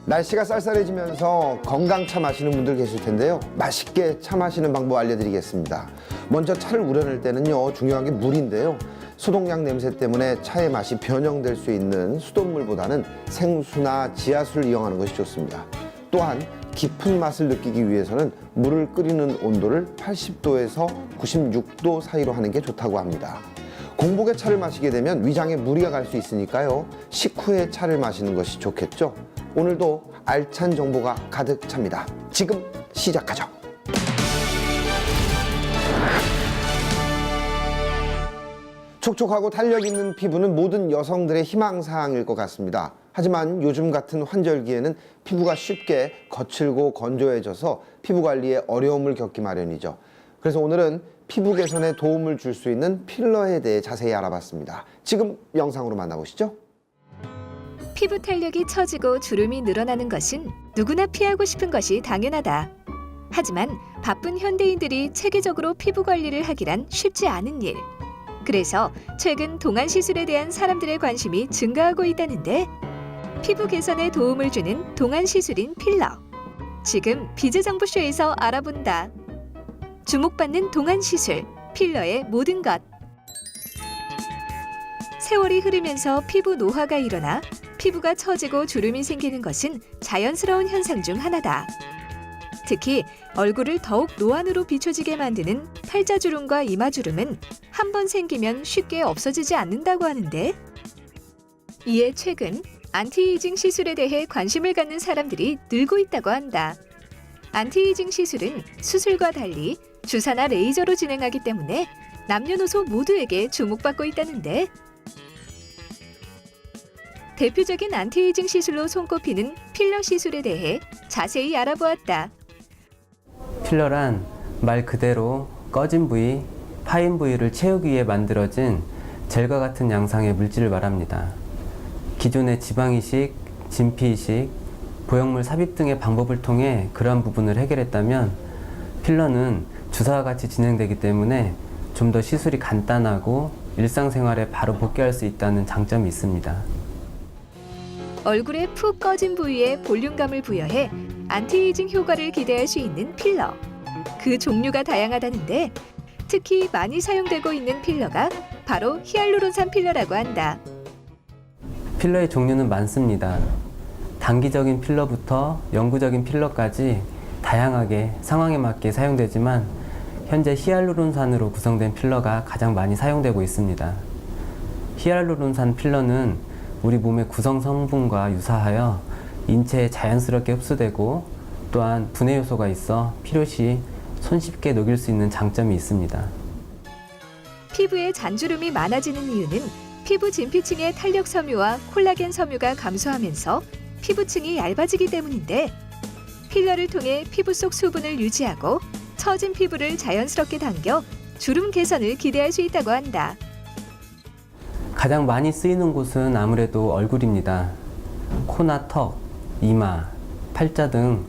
날씨가 쌀쌀해지면서 건강차 마시는 분들 계실 텐데요. 맛있게 차 마시는 방법 알려드리겠습니다. 먼저 차를 우려낼 때는요, 중요한 게 물인데요. 소독약 냄새 때문에 차의 맛이 변형될 수 있는 수돗물보다는 생수나 지하수를 이용하는 것이 좋습니다. 또한 깊은 맛을 느끼기 위해서는 물을 끓이는 온도를 80도에서 96도 사이로 하는 게 좋다고 합니다. 공복에 차를 마시게 되면 위장에 무리가 갈 수 있으니까요. 식후에 차를 마시는 것이 좋겠죠. 오늘도 알찬 정보가 가득 찹니다. 지금 시작하죠. 촉촉하고 탄력 있는 피부는 모든 여성들의 희망사항일 것 같습니다. 하지만 요즘 같은 환절기에는 피부가 쉽게 거칠고 건조해져서 피부 관리에 어려움을 겪기 마련이죠. 그래서 오늘은 피부 개선에 도움을 줄 수 있는 필러에 대해 자세히 알아봤습니다. 지금 영상으로 만나보시죠. 피부 탄력이 처지고 주름이 늘어나는 것은 누구나 피하고 싶은 것이 당연하다. 하지만 바쁜 현대인들이 체계적으로 피부 관리를 하기란 쉽지 않은 일. 그래서 최근 동안 시술에 대한 사람들의 관심이 증가하고 있다는데, 피부 개선에 도움을 주는 동안 시술인 필러. 지금 비즈정보쇼에서 알아본다. 주목받는 동안 시술, 필러의 모든 것. 세월이 흐르면서 피부 노화가 일어나 피부가 처지고 주름이 생기는 것은 자연스러운 현상 중 하나다. 특히 얼굴을 더욱 노안으로 비춰지게 만드는 팔자주름과 이마주름은 한 번 생기면 쉽게 없어지지 않는다고 하는데, 이에 최근 안티에이징 시술에 대해 관심을 갖는 사람들이 늘고 있다고 한다. 안티에이징 시술은 수술과 달리 주사나 레이저로 진행하기 때문에 남녀노소 모두에게 주목받고 있다는데, 대표적인 안티에이징 시술로 손꼽히는 필러 시술에 대해 자세히 알아보았다. 필러란 말 그대로 꺼진 부위, 파인 부위를 채우기 위해 만들어진 젤과 같은 양상의 물질을 말합니다. 기존의 지방이식, 진피이식, 보형물 삽입 등의 방법을 통해 그러한 부분을 해결했다면, 필러는 주사와 같이 진행되기 때문에 좀 더 시술이 간단하고 일상생활에 바로 복귀할 수 있다는 장점이 있습니다. 얼굴에 푹 꺼진 부위에 볼륨감을 부여해 안티에이징 효과를 기대할 수 있는 필러. 그 종류가 다양하다는데, 특히 많이 사용되고 있는 필러가 바로 히알루론산 필러라고 한다. 필러의 종류는 많습니다. 단기적인 필러부터 영구적인 필러까지 다양하게 상황에 맞게 사용되지만, 현재 히알루론산으로 구성된 필러가 가장 많이 사용되고 있습니다. 히알루론산 필러는 우리 몸의 구성 성분과 유사하여 인체에 자연스럽게 흡수되고, 또한 분해 요소가 있어 필요시 손쉽게 녹일 수 있는 장점이 있습니다. 피부에 잔주름이 많아지는 이유는 피부 진피층의 탄력 섬유와 콜라겐 섬유가 감소하면서 피부층이 얇아지기 때문인데, 필러를 통해 피부 속 수분을 유지하고 처진 피부를 자연스럽게 당겨 주름 개선을 기대할 수 있다고 한다. 가장 많이 쓰이는 곳은 아무래도 얼굴입니다. 코나 턱, 이마, 팔자 등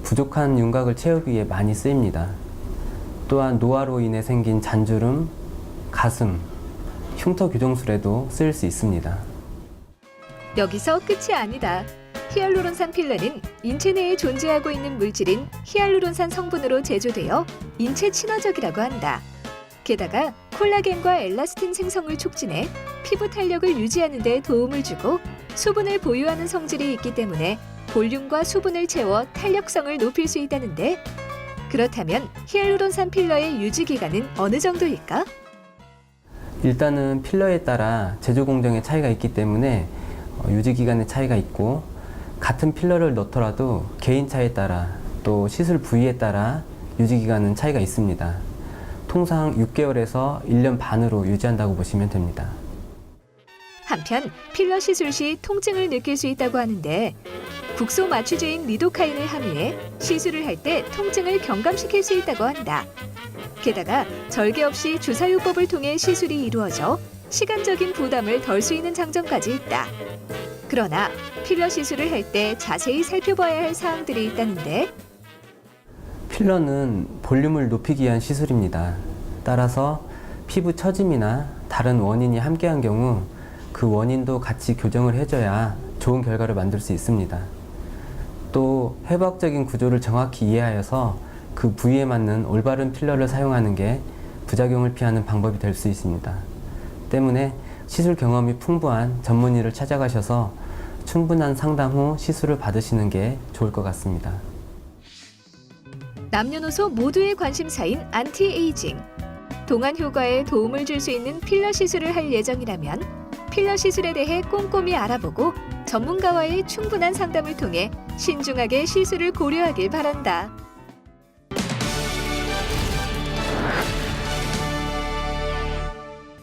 부족한 윤곽을 채우기 위해 많이 쓰입니다. 또한 노화로 인해 생긴 잔주름, 가슴, 흉터 교정술에도 쓰일 수 있습니다. 여기서 끝이 아니다. 히알루론산 필러는 인체 내에 존재하고 있는 물질인 히알루론산 성분으로 제조되어 인체 친화적이라고 한다. 게다가 콜라겐과 엘라스틴 생성을 촉진해 피부 탄력을 유지하는 데 도움을 주고, 수분을 보유하는 성질이 있기 때문에 볼륨과 수분을 채워 탄력성을 높일 수 있다는데, 그렇다면 히알루론산 필러의 유지 기간은 어느 정도일까? 일단은 필러에 따라 제조 공정의 차이가 있기 때문에 유지 기간의 차이가 있고, 같은 필러를 넣더라도 개인 차에 따라 또 시술 부위에 따라 유지 기간은 차이가 있습니다. 통상 6개월에서 1년 반으로 유지한다고 보시면 됩니다. 한편 필러 시술 시 통증을 느낄 수 있다고 하는데, 국소 마취제인 리도카인을 함유해 시술을 할 때 통증을 경감시킬 수 있다고 한다. 게다가 절개 없이 주사요법을 통해 시술이 이루어져 시간적인 부담을 덜 수 있는 장점까지 있다. 그러나 필러 시술을 할 때 자세히 살펴봐야 할 사항들이 있다는데, 필러는 볼륨을 높이기 위한 시술입니다. 따라서 피부 처짐이나 다른 원인이 함께한 경우 그 원인도 같이 교정을 해줘야 좋은 결과를 만들 수 있습니다. 또 해부학적인 구조를 정확히 이해하여서 그 부위에 맞는 올바른 필러를 사용하는 게 부작용을 피하는 방법이 될 수 있습니다. 때문에 시술 경험이 풍부한 전문의를 찾아가셔서 충분한 상담 후 시술을 받으시는 게 좋을 것 같습니다. 남녀노소 모두의 관심사인 안티에이징. 동안 효과에 도움을 줄 수 있는 필러 시술을 할 예정이라면 필러 시술에 대해 꼼꼼히 알아보고 전문가와의 충분한 상담을 통해 신중하게 시술을 고려하길 바란다.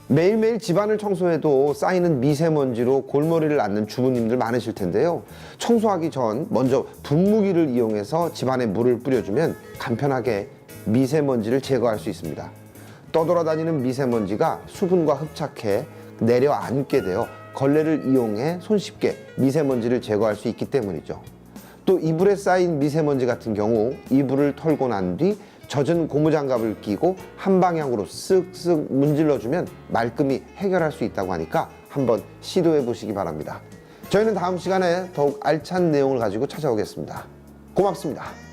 매일매일 집안을 청소해도 쌓이는 미세먼지로 골머리를 앓는 주부님들 많으실 텐데요. 청소하기 전 먼저 분무기를 이용해서 집안에 물을 뿌려주면 간편하게 미세먼지를 제거할 수 있습니다. 떠돌아다니는 미세먼지가 수분과 흡착해 내려앉게 되어 걸레를 이용해 손쉽게 미세먼지를 제거할 수 있기 때문이죠. 또 이불에 쌓인 미세먼지 같은 경우 이불을 털고 난 뒤 젖은 고무장갑을 끼고 한 방향으로 쓱쓱 문질러주면 말끔히 해결할 수 있다고 하니까 한번 시도해 보시기 바랍니다. 저희는 다음 시간에 더욱 알찬 내용을 가지고 찾아오겠습니다. 고맙습니다.